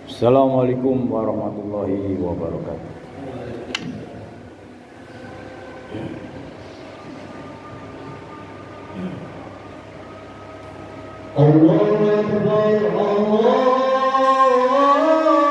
Assalamualaikum warahmatullahi wabarakatuh. Allahu Akbar, Allahu Akbar. Allah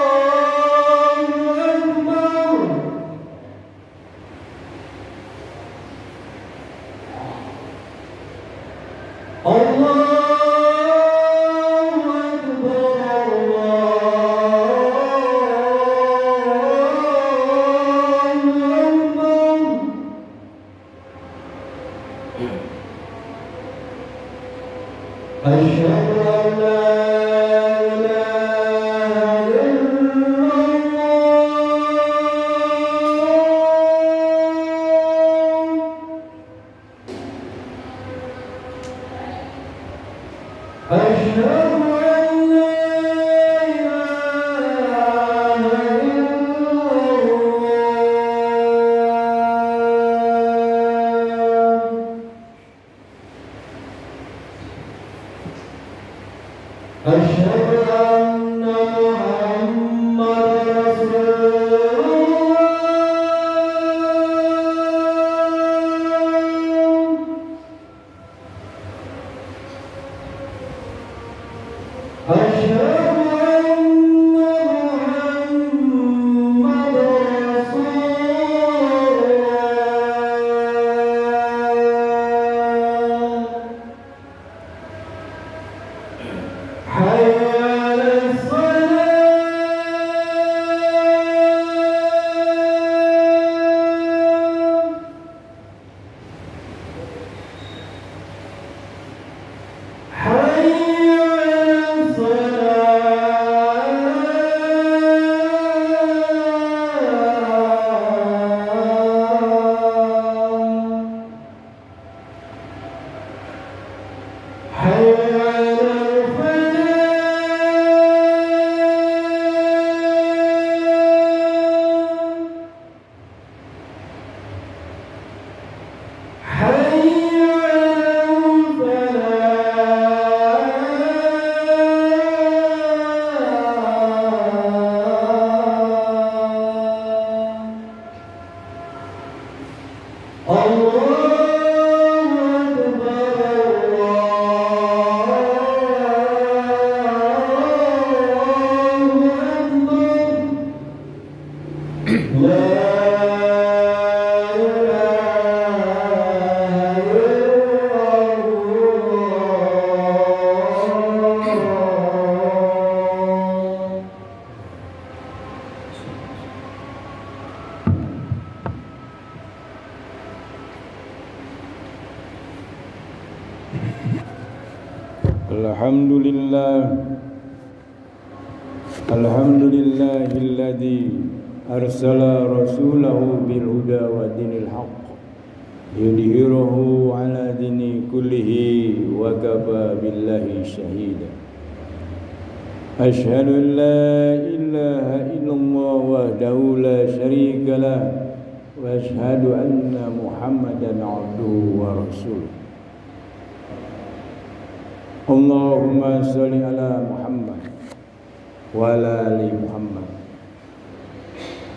Alhamdulillahilladzi arsala rasulahu bil huda wa dinil haqq yudhhiruhu ala dini kullihi wa kafa billahi shahida. Asyhadu an la ilaha illallah wahdahu la syarika lah wa asyhadu anna Muhammadan abduhu wa rasuluh. Allahumma shalli ala Muhammad wa ala ali Muhammad.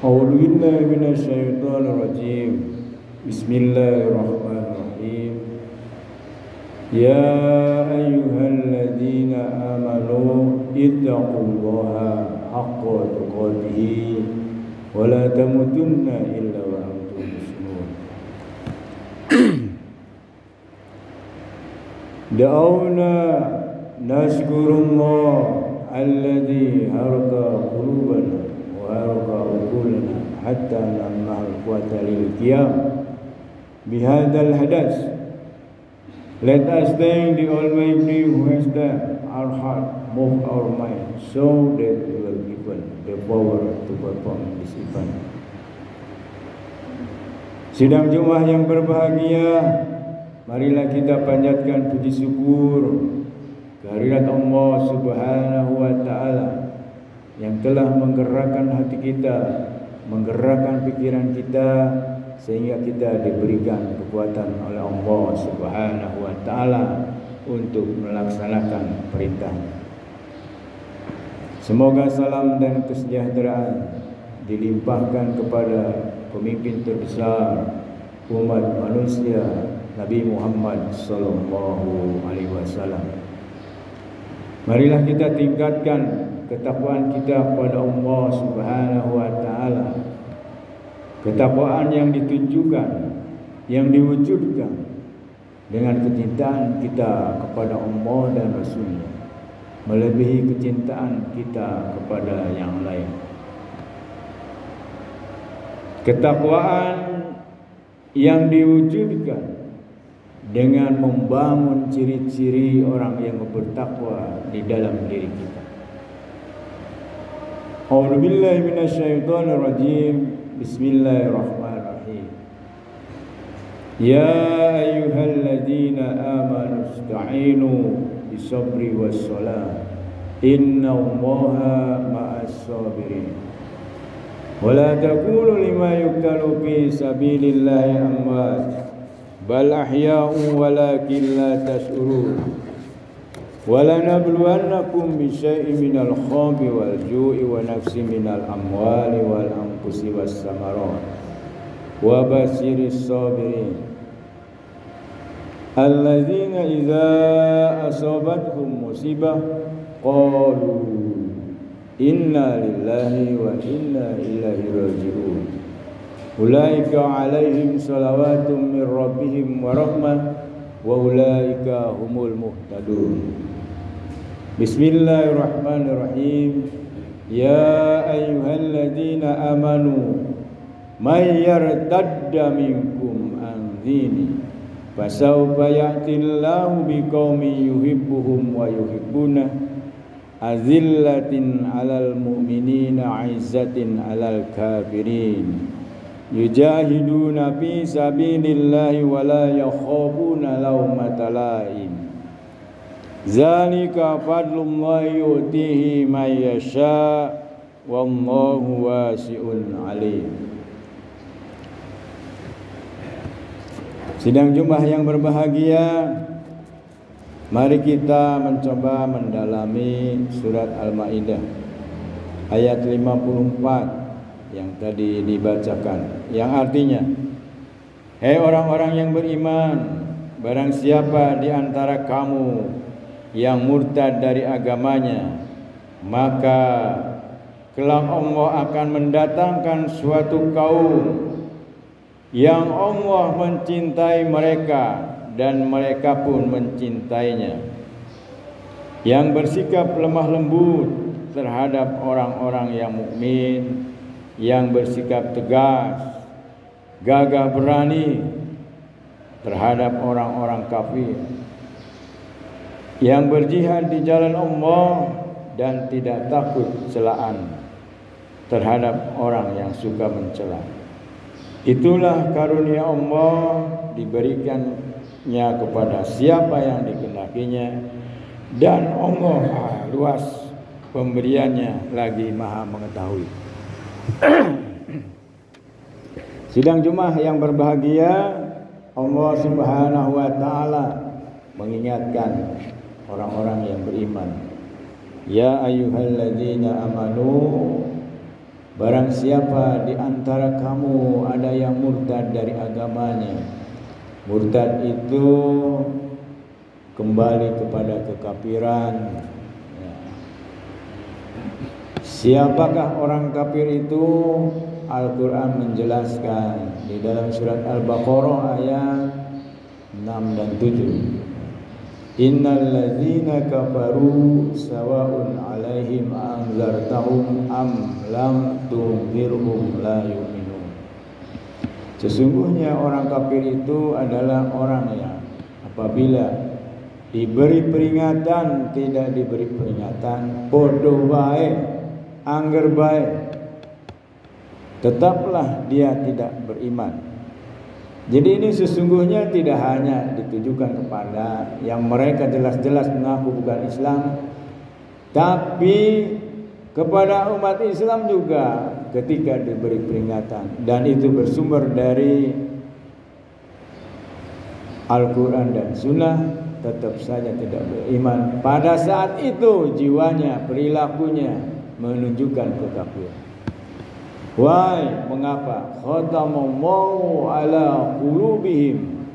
A'udzu billahi minasy syaithanir rajim. Bismillahirrahmanirrahim. Ya ayyuhalladzina amanu ittaqullaha haqqa tuqatih wa la tamutunna illa wa antum muslimun. Da'awna nashkurullah alladhi harqa qulubana wa harqa uqulana hatta namna'al quwwata lil qiyam bihadzal hadath. Let us thank the Almighty who has done our heart, moved our mind, so that we will be given the power to perform this event. Sidang Jumat yang berbahagia, marilah kita panjatkan puji syukur kehadirat Allah Subhanahu wa Ta'ala yang telah menggerakkan hati kita, menggerakkan pikiran kita sehingga kita diberikan kekuatan oleh Allah Subhanahu wa taala untuk melaksanakan perintahnya. Semoga salam dan kesejahteraan dilimpahkan kepada pemimpin terbesar umat manusia, Nabi Muhammad sallallahu alaihi wasallam. Marilah kita tingkatkan ketakwaan kita kepada Allah Subhanahu wa taala. Ketakwaan yang ditunjukkan, yang diwujudkan dengan kecintaan kita kepada Allah dan Rasul-Nya, melebihi kecintaan kita kepada yang lain. Ketakwaan yang diwujudkan dengan membangun ciri-ciri orang yang bertakwa di dalam diri kita. A'udzu billahi minasyaitonir rajim. Bismillahirrahmanirrahim. Ya ayyuhalladzina amanu ista'inu bisabri wassalah. Innallaha ma'as sabirin. Wala taqulu lima yuqtalu fi sabilillahi amwat bal ahya'un walakin la tash'urun. Wala nabluwannakum bisyai'in minal khawfi wal ju'i wa nafsin minal amwali wal anfusi was samarat wa basyiris sabirin alladzina idza asabathum musibah qalu inna lillahi wa inna ilaihi raji'un. Ulaika alaihim salawatun min rabbihim wa rahmah wa ulaika humul muhtadun. Bismillahirrahmanirrahim. Ya ayyuhalladzina amanu may yartadda minkum an dini fasawfa ya'tillahu biqaumin yuhibbuhum wa yuhibbunah azillatin 'alal mu'minina 'izzatin 'alal kafirin yujahiduna fi sabilillahi wa la yakhafuna lawmata laim. Zalika fadlullahi yu'tihi man yasha wallahu wasi'un alim. Sidang Jumat yang berbahagia, mari kita mencoba mendalami surat Al-Maidah ayat 54 yang tadi dibacakan, yang artinya, hei orang-orang yang beriman, barang siapa di antara kamu yang murtad dari agamanya, maka kelak Allah akan mendatangkan suatu kaum yang Allah mencintai mereka dan mereka pun mencintainya, yang bersikap lemah lembut terhadap orang-orang yang mukmin, yang bersikap tegas, gagah berani terhadap orang-orang kafir, yang berjihad di jalan Allah dan tidak takut celaan terhadap orang yang suka mencela. Itulah karunia Allah, diberikannya kepada siapa yang dikehendakinya, dan Allah luas pemberiannya lagi maha mengetahui. Sidang Jumat yang berbahagia, Allah Subhanahu wa taala mengingatkan orang-orang yang beriman. Ya ayyuhalladzina amanu, barang siapa di antara kamu ada yang murtad dari agamanya. Murtad itu kembali kepada kekafiran. Siapakah orang kafir itu? Al-Quran menjelaskan di dalam surat Al-Baqarah ayat 6 dan 7. Innal ladzina kafaru sawa'un 'alaihim anzartahum am lam tunzirhum la yu'minun. Sesungguhnya orang kafir itu adalah orang yang apabila diberi peringatan tidak diberi peringatan, bodoh baik, angger baik, tetaplah dia tidak beriman. Jadi ini sesungguhnya tidak hanya ditujukan kepada yang mereka jelas-jelas mengaku bukan Islam, tapi kepada umat Islam juga ketika diberi peringatan dan itu bersumber dari Al-Quran dan Sunnah, tetap saja tidak beriman. Pada saat itu jiwanya, perilakunya menunjukkan kekafiran. Why? Mengapa? Khatamallahu ala qulubihim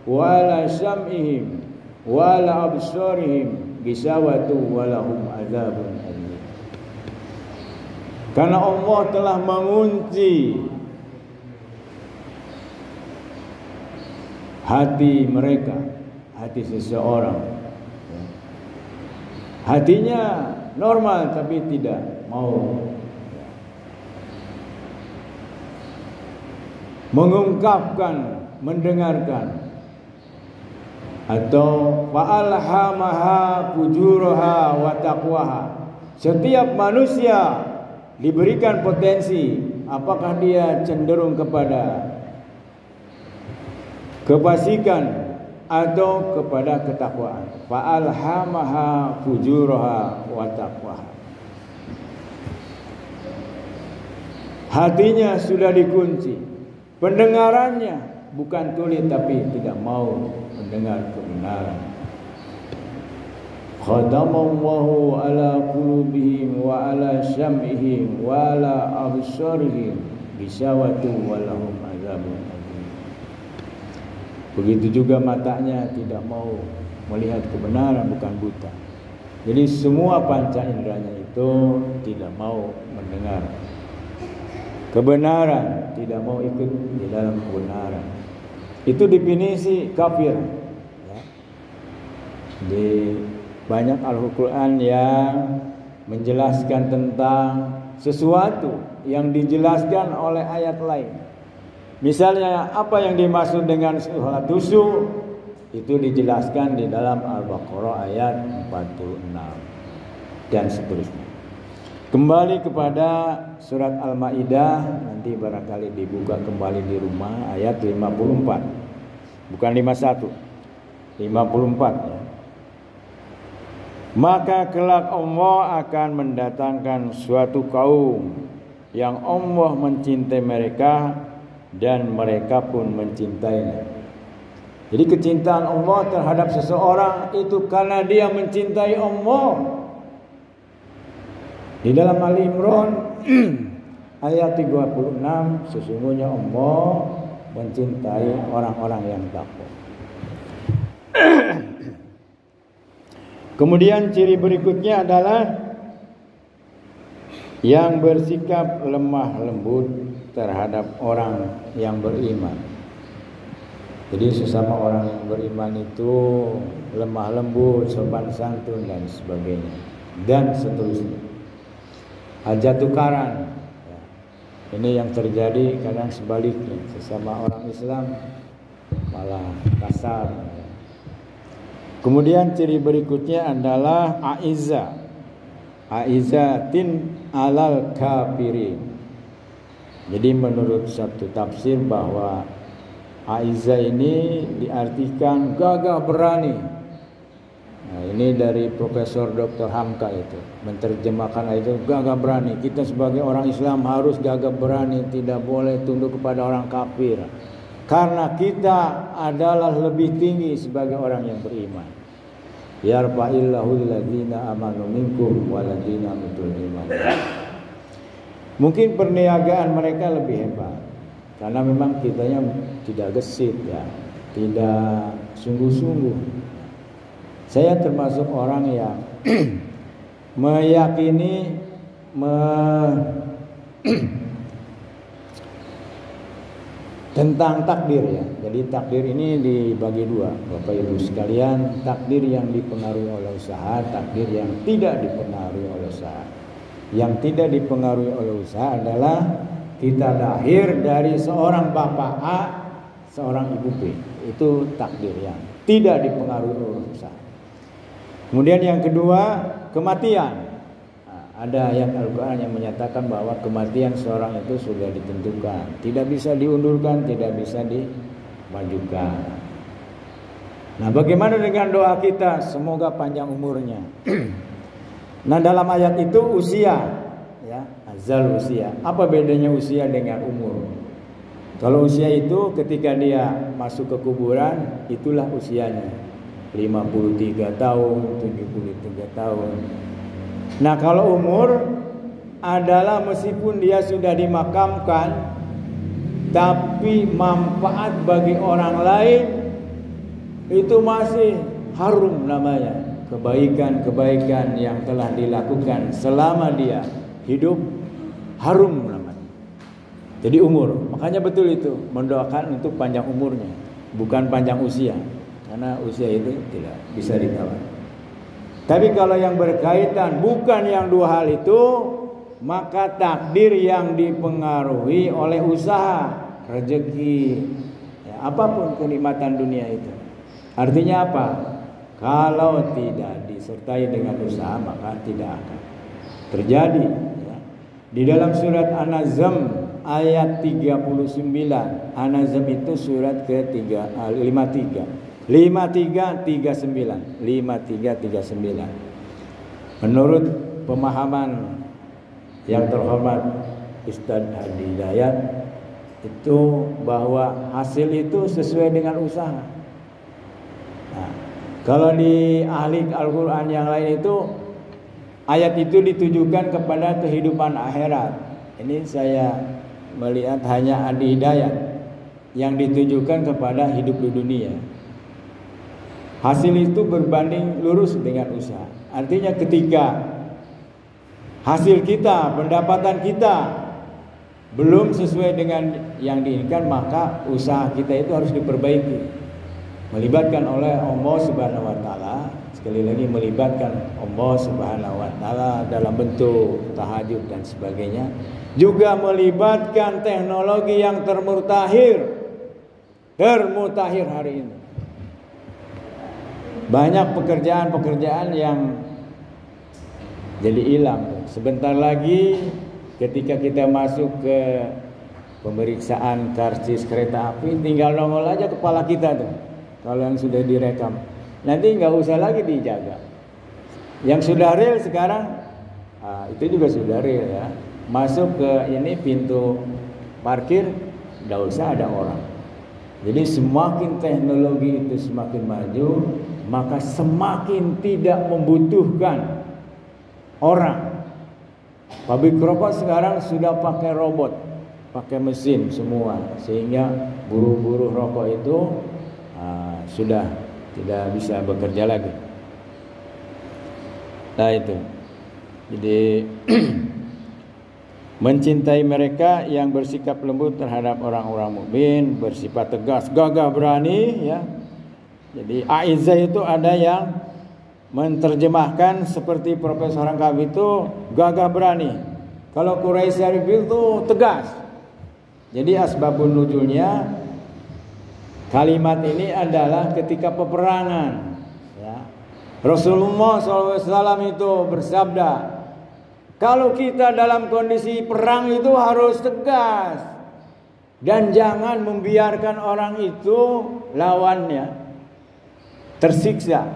wa ala sam'ihim wa ala absarihim gisawatu wa lahum adzabun alim. Karena Allah telah mengunci hati mereka, hati seseorang. Hatinya normal tapi tidak mau mengungkapkan, mendengarkan. Atau fa'alhamaha fujuraha wa taqwaha. Setiap manusia diberikan potensi, apakah dia cenderung kepada kefasikan atau kepada ketakwaan. Fa'alhamaha fujuraha wa taqwaha. Hatinya sudah dikunci, pendengarannya bukan tuli tapi tidak mau mendengar kebenaran. Khatamallahu ala qulubihim wa ala sam'ihim wa ala absarihim gisawatun wa lahum adzabun alim. Begitu juga matanya tidak mau melihat kebenaran, bukan buta. Jadi semua panca inderanya itu tidak mau mendengar kebenaran, tidak mau ikut di dalam kebenaran. Itu definisi kafir. Ya. Di banyak Al-Quran yang menjelaskan tentang sesuatu yang dijelaskan oleh ayat lain. Misalnya apa yang dimaksud dengan sholat khusyuk itu dijelaskan di dalam Al-Baqarah ayat 46 dan seterusnya. Kembali kepada surat Al-Maidah, nanti barangkali dibuka kembali di rumah, ayat 54. Bukan 51. 54 ya. Maka kelak Allah akan mendatangkan suatu kaum yang Allah mencintai mereka dan mereka pun mencintainya. Jadi kecintaan Allah terhadap seseorang itu karena dia mencintai Allah. Di dalam Ali Imran ayat 36, sesungguhnya Allah mencintai orang-orang yang takwa. Kemudian ciri berikutnya adalah yang bersikap lemah lembut terhadap orang yang beriman. Jadi sesama orang yang beriman itu lemah lembut, sopan santun dan sebagainya, dan seterusnya. Hajat tukaran. Ini yang terjadi kadang sebaliknya, sesama orang Islam malah kasar. Kemudian ciri berikutnya adalah aizatin alal kafirin. Jadi menurut satu tafsir bahwa aiza ini diartikan gagah berani. Nah, ini dari Profesor Dr. Hamka itu menerjemahkan itu gagah berani. Kita sebagai orang Islam harus gagah berani, tidak boleh tunduk kepada orang kafir. Karena kita adalah lebih tinggi sebagai orang yang beriman. Yarfa'illahul ladzina amanu minkum walladzina utul ilma. Mungkin perniagaan mereka lebih hebat karena memang kitanya tidak gesit ya, tidak sungguh-sungguh. Saya termasuk orang yang meyakini tentang takdir ya. Jadi takdir ini dibagi dua, Bapak Ibu sekalian. Takdir yang dipengaruhi oleh usaha, takdir yang tidak dipengaruhi oleh usaha. Yang tidak dipengaruhi oleh usaha adalah kita lahir dari seorang bapak A, seorang ibu B. Itu takdir yang tidak dipengaruhi oleh usaha. Kemudian yang kedua, kematian. Ada ayat Al-Quran yang menyatakan bahwa kematian seorang itu sudah ditentukan, tidak bisa diundurkan, tidak bisa dimajukan. Nah, bagaimana dengan doa kita? Semoga panjang umurnya. Nah, dalam ayat itu usia ya, azal usia. Apa bedanya usia dengan umur? Kalau usia itu ketika dia masuk ke kuburan, itulah usianya. 53 tahun, 73 tahun. Nah, kalau umur adalah meskipun dia sudah dimakamkan, tapi manfaat bagi orang lain itu masih harum namanya. Kebaikan-kebaikan yang telah dilakukan selama dia hidup harum namanya. Jadi umur, makanya betul itu mendoakan untuk panjang umurnya, bukan panjang usia. Karena usia itu tidak bisa ditawar. Tapi kalau yang berkaitan bukan yang dua hal itu, maka takdir yang dipengaruhi oleh usaha, rezeki, ya, apapun kenikmatan dunia itu. Artinya apa? Kalau tidak disertai dengan usaha, maka tidak akan terjadi. Ya. Di dalam surat An-Nazm ayat 39, An-Nazm itu surat ke-53. 5339. Menurut pemahaman yang terhormat Ustaz Hadi Hidayat itu bahwa hasil itu sesuai dengan usaha. Nah, kalau di ahli Al-Quran yang lain itu ayat itu ditujukan kepada kehidupan akhirat. Ini saya melihat hanya Hadi Hidayat yang ditujukan kepada hidup di dunia. Hasil itu berbanding lurus dengan usaha. Artinya ketika hasil kita, pendapatan kita belum sesuai dengan yang diinginkan, maka usaha kita itu harus diperbaiki. Melibatkan oleh Allah Subhanahu wa taala, sekali lagi melibatkan Allah Subhanahu wa taala dalam bentuk tahajud dan sebagainya. Juga melibatkan teknologi yang termutakhir hari ini. Banyak pekerjaan-pekerjaan yang jadi hilang. Sebentar lagi ketika kita masuk ke pemeriksaan karcis kereta api, tinggal nongol aja kepala kita tuh. Kalau yang sudah direkam, nanti nggak usah lagi dijaga. Yang sudah real sekarang, itu juga sudah real ya. Masuk ke ini pintu parkir, nggak usah ada orang. Jadi semakin teknologi itu semakin maju, maka semakin tidak membutuhkan orang. Pabrik rokok sekarang sudah pakai robot, pakai mesin semua, sehingga buruh-buruh rokok itu sudah tidak bisa bekerja lagi. Nah itu, jadi mencintai mereka yang bersikap lembut terhadap orang-orang mukmin, bersifat tegas, gagah berani, ya. Jadi a'izzah itu ada yang menerjemahkan seperti Profesor Rangkap itu gagah berani. Kalau Quraisy Syarif itu tegas. Jadi asbabun nuzulnya kalimat ini adalah ketika peperangan, ya. Rasulullah SAW itu bersabda, kalau kita dalam kondisi perang itu harus tegas dan jangan membiarkan orang itu lawannya tersiksa.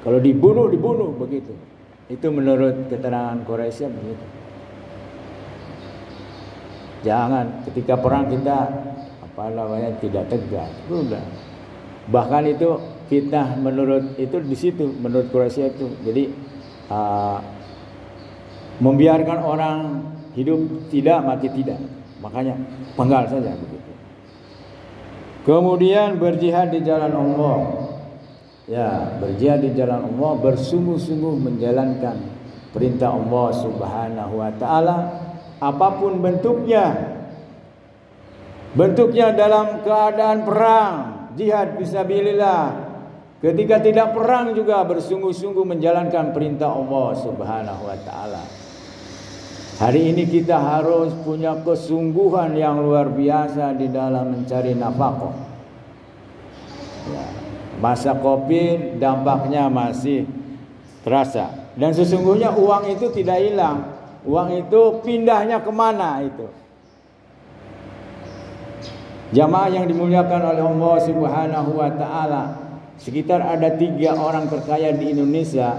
Kalau dibunuh begitu. Itu menurut keterangan Quraisy begitu. Jangan ketika perang kita tidak tegas. Udah. Bahkan itu kita menurut itu di situ menurut Quraisy itu. Jadi membiarkan orang hidup tidak, mati tidak. Makanya penggal saja begitu. Kemudian berjihad di jalan Allah. Ya, berjihad di jalan Allah, bersungguh-sungguh menjalankan perintah Allah Subhanahu wa taala apapun bentuknya. Bentuknya dalam keadaan perang, jihad fisabilillah. Ketika tidak perang juga bersungguh-sungguh menjalankan perintah Allah Subhanahu wa taala. Hari ini kita harus punya kesungguhan yang luar biasa di dalam mencari nafkah. Ya, masa Covid dampaknya masih terasa. Dan sesungguhnya uang itu tidak hilang. Uang itu pindahnya kemana itu? Jamaah yang dimuliakan oleh Allah Subhanahu wa taala, sekitar ada 3 orang terkaya di Indonesia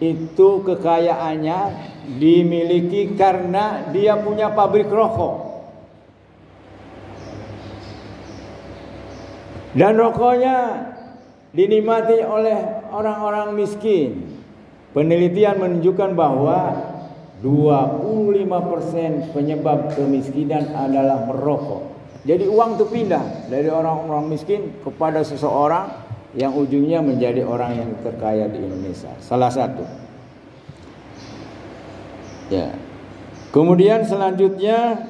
itu kekayaannya dimiliki karena dia punya pabrik rokok. Dan rokoknya dinikmati oleh orang-orang miskin. Penelitian menunjukkan bahwa 25% penyebab kemiskinan adalah merokok. Jadi uang itu pindah dari orang-orang miskin kepada seseorang yang ujungnya menjadi orang yang terkaya di Indonesia. Salah satu. Ya. Kemudian selanjutnya,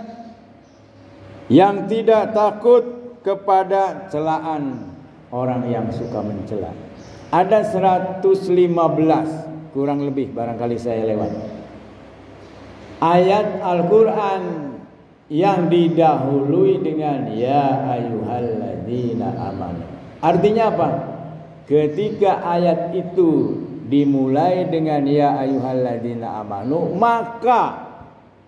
yang tidak takut kepada celaan orang yang suka mencela. Ada 115 kurang lebih, barangkali saya lewat, ayat Al-Quran yang didahului dengan ya ayyuhalladzina amanu. Artinya apa? Ketika ayat itu dimulai dengan ya ayyuhalladzina amanu, maka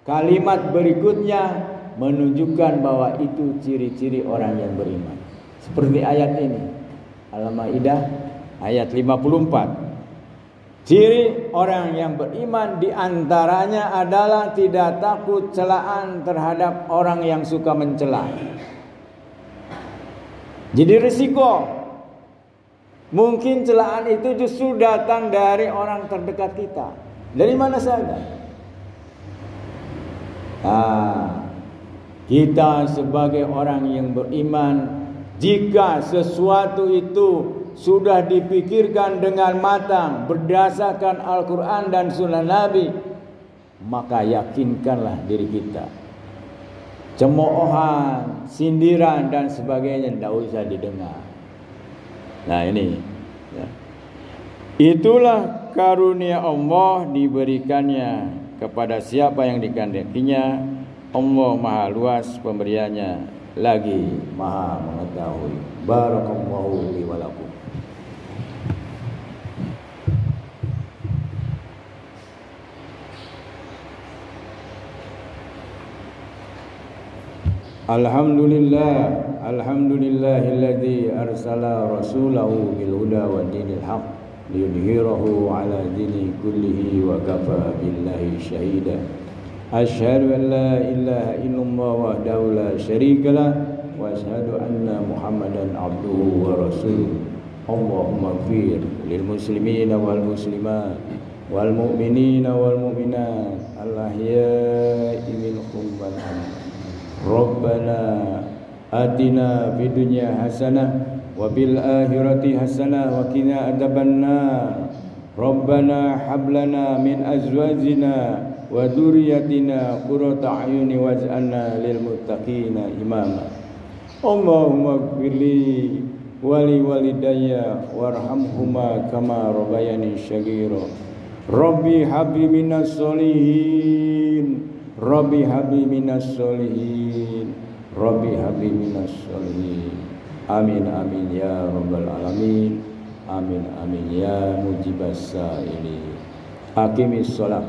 kalimat berikutnya menunjukkan bahwa itu ciri-ciri orang yang beriman. Seperti ayat ini, Al-Maidah ayat 54. Ciri orang yang beriman diantaranya adalah tidak takut celaan terhadap orang yang suka mencela. Jadi risiko, mungkin celaan itu justru datang dari orang terdekat kita. Dari mana saja. Kita sebagai orang yang beriman, jika sesuatu itu sudah dipikirkan dengan matang berdasarkan Al-Quran dan Sunnah Nabi, maka yakinkanlah diri kita. Cemoohan, sindiran dan sebagainya tidak usah didengar. Nah ini ya. Itulah karunia Allah diberikannya kepada siapa yang dikehendakinya. Allah maha luas pemberiannya, lagi maha mengetahui. Barakallahu li wa lakum. Alhamdulillahilladzi arsala rasulahu bil huda wa dinil haq liyudhhirahu ala dini kullihi wa kafa billahi syahida. Asyhadu an la ilaha illallah wahdahu la syarika lah wa asyhadu anna Muhammadan abduhu wa rasuluh. Allahumma ighfir lil muslimina wal muslimat wal mu'minina wal mu'minat al ahya'i minhum wal amwat. Rabbana atina fid dunya hasanah wa bil akhirati hasanah wa qina adzabannar. Rabbana hab lana min azwajina wa dzurriyyatina qurrata a'yuni waj'alna lil muttaqina imama. Allahumma ighfirli wa li walidayya warhamhuma kama rabbayani shaghira. Rabbi habli minas solihin, Rabbi habli minas solihin, Rabbi habli minas solihin. Amin amin ya rabbal alamin. Amin amin ya mujibas sa'ilin. Aqimis shalah.